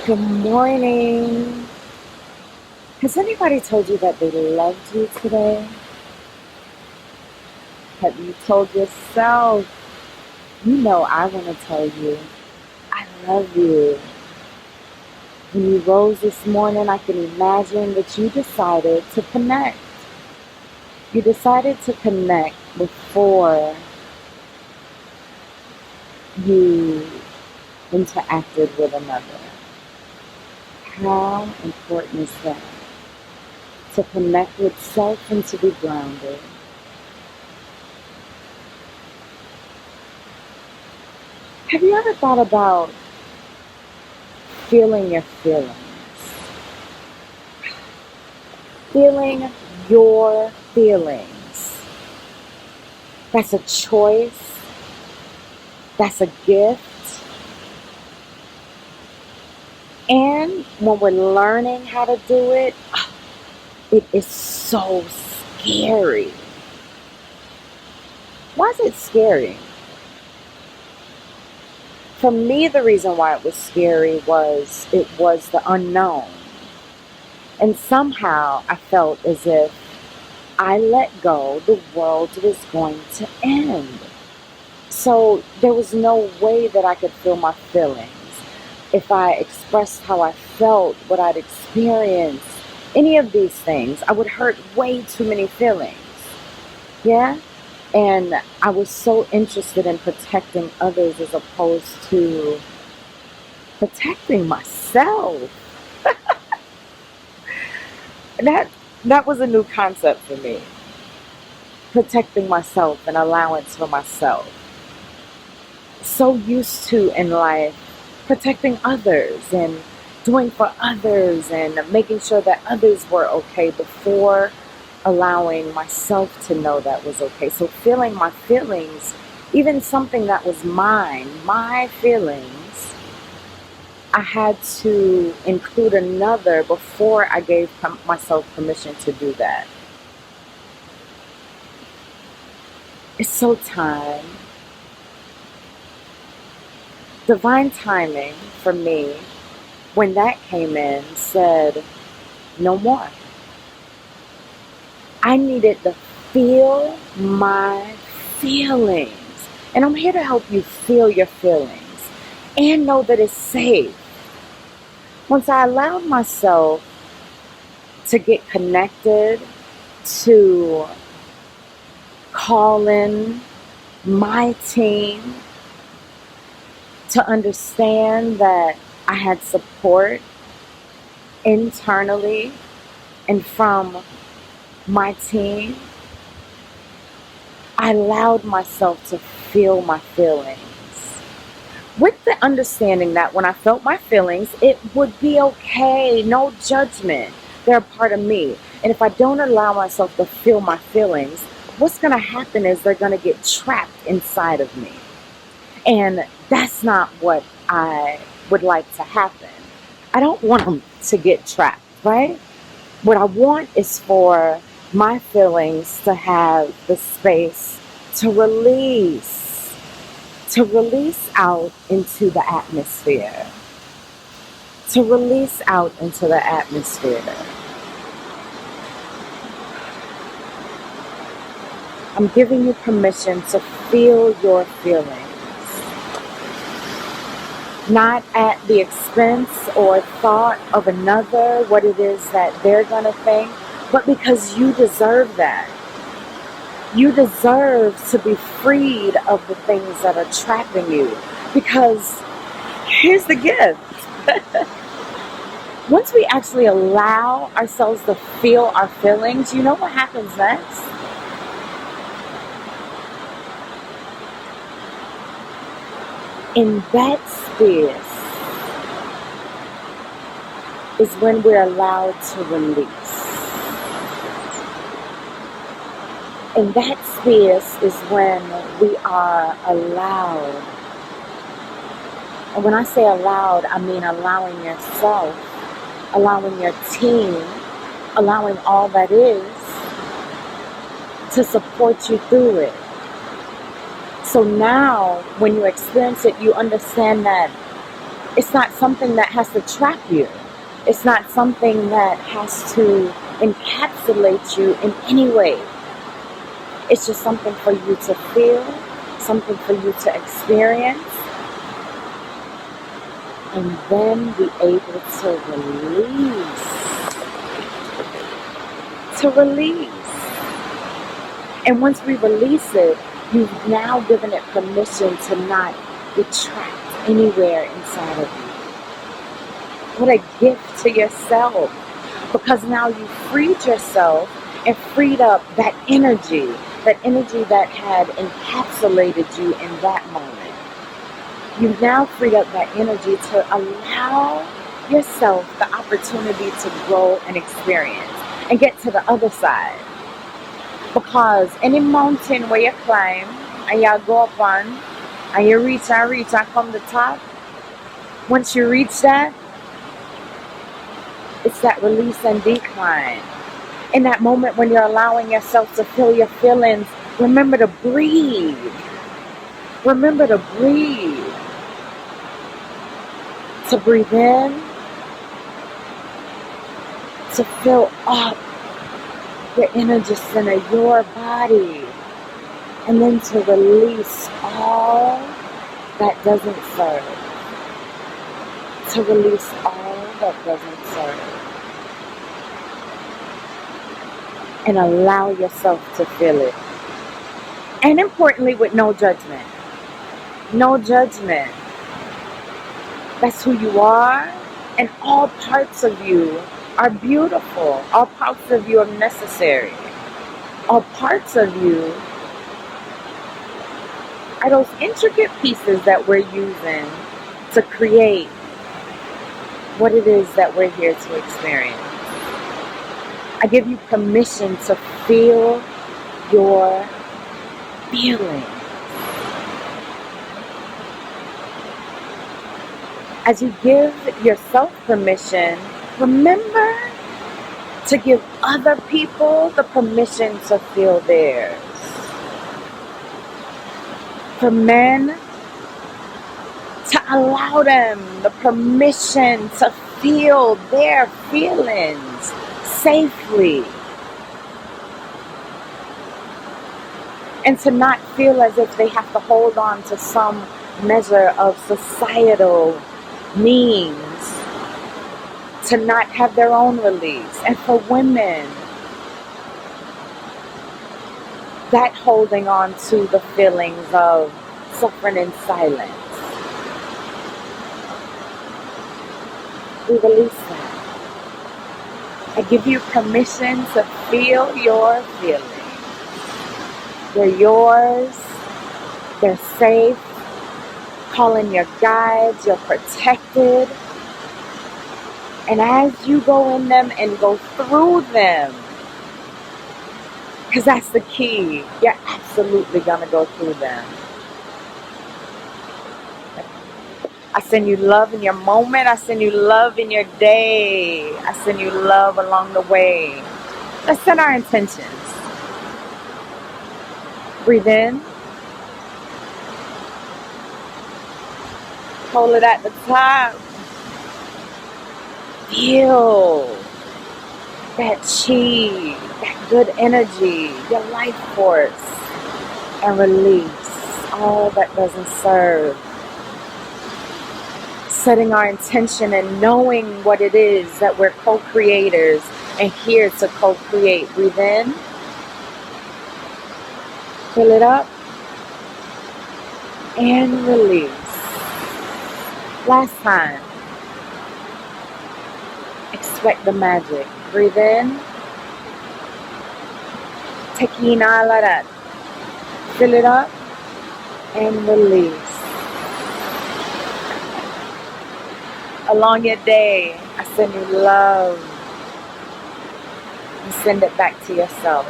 Good morning. Has anybody told you that they loved you today? Have you told yourself? You know I want to tell you, I love you. When you rose this morning, I can imagine that you decided to connect. You decided to connect before you interacted with another. How important is that? To connect with self and to be grounded. Have you ever thought about feeling your feelings? Feeling your feelings. That's a choice. That's a gift. And when we're learning how to do it, it is so scary. Why is it scary? For me, the reason why it was scary was it was the unknown. And somehow I felt as if I let go, the world was going to end. So there was no way that I could feel my feelings. If I expressed how I felt, what I'd experienced, any of these things, I would hurt way too many feelings. Yeah? And I was so interested in protecting others as opposed to protecting myself. That that was a new concept for me. Protecting myself and allowance for myself. So used to in life protecting others and doing for others and making sure that others were okay before allowing myself to know that was okay. So feeling my feelings, even something that was mine, my feelings, I had to include another before I gave myself permission to do that. It's so time. Divine timing for me, when that came in, said, no more. I needed to feel my feelings. And I'm here to help you feel your feelings and know that it's safe. Once I allowed myself to get connected, to call in my team, to understand that I had support internally and from my team, I allowed myself to feel my feelings. With the understanding that when I felt my feelings, it would be okay, no judgment. They're a part of me. And if I don't allow myself to feel my feelings, what's going to happen is they're going to get trapped inside of me. And that's not what I would like to happen. I don't want them to get trapped, right? What I want is for my feelings to have the space to release out into the atmosphere, to release out into the atmosphere. I'm giving you permission to feel your feelings. Not at the expense or thought of another, what it is that they're going to think, but because you deserve that. You deserve to be freed of the things that are trapping you. Because here's the gift. Once we actually allow ourselves to feel our feelings, you know what happens next? In that space is when we're allowed to release. In that space is when we are allowed. And when I say allowed, I mean allowing yourself, allowing your team, allowing all that is to support you through it. So now, when you experience it, you understand that It's not something that has to trap you. It's not something that has to encapsulate you in any way. It's just something for you to feel, something for you to experience, and then be able to release. To release. And once we release it, you've now given it permission to not be trapped anywhere inside of you. What a gift to yourself, because now you freed yourself and freed up that energy that had encapsulated you in that moment. You've now freed up that energy to allow yourself the opportunity to grow and experience and get to the other side. Because any mountain where you climb and you go up on and you reach and come to the top, once you reach that, it's that release and decline. In that moment when you're allowing yourself to feel your feelings, remember to breathe. Remember to breathe. To breathe in, to fill up your energy center, your body, and then to release all that doesn't serve. To release all that doesn't serve. And allow yourself to feel it. And importantly, with no judgment. No judgment. That's who you are, and all parts of you are beautiful. All parts of you are necessary. All parts of you are those intricate pieces that we're using to create what it is that we're here to experience. I give you permission to feel your feelings. As you give yourself permission, remember to give other people the permission to feel theirs. For men, to allow them the permission to feel their feelings safely. And to not feel as if they have to hold on to some measure of societal means to not have their own release. And for women, that holding on to the feelings of suffering in silence. We release that. I give you permission to feel your feelings. They're yours. They're safe. Call in your guides. You're protected. And as you go in them and go through them, because that's the key, you're absolutely going to go through them. I send you love in your moment. I send you love in your day. I send you love along the way. Let's set our intentions. Breathe in. Hold it at the top. Feel that chi, that good energy, your life force, and release all that doesn't serve. Setting our intention and knowing what it is that we're co-creators and here to co-create. Breathe in. Fill it up. And release. Last time. Expect the magic. Breathe in. Take in all of that. Fill it up. And release. Along your day, I send you love. You send it back to yourself.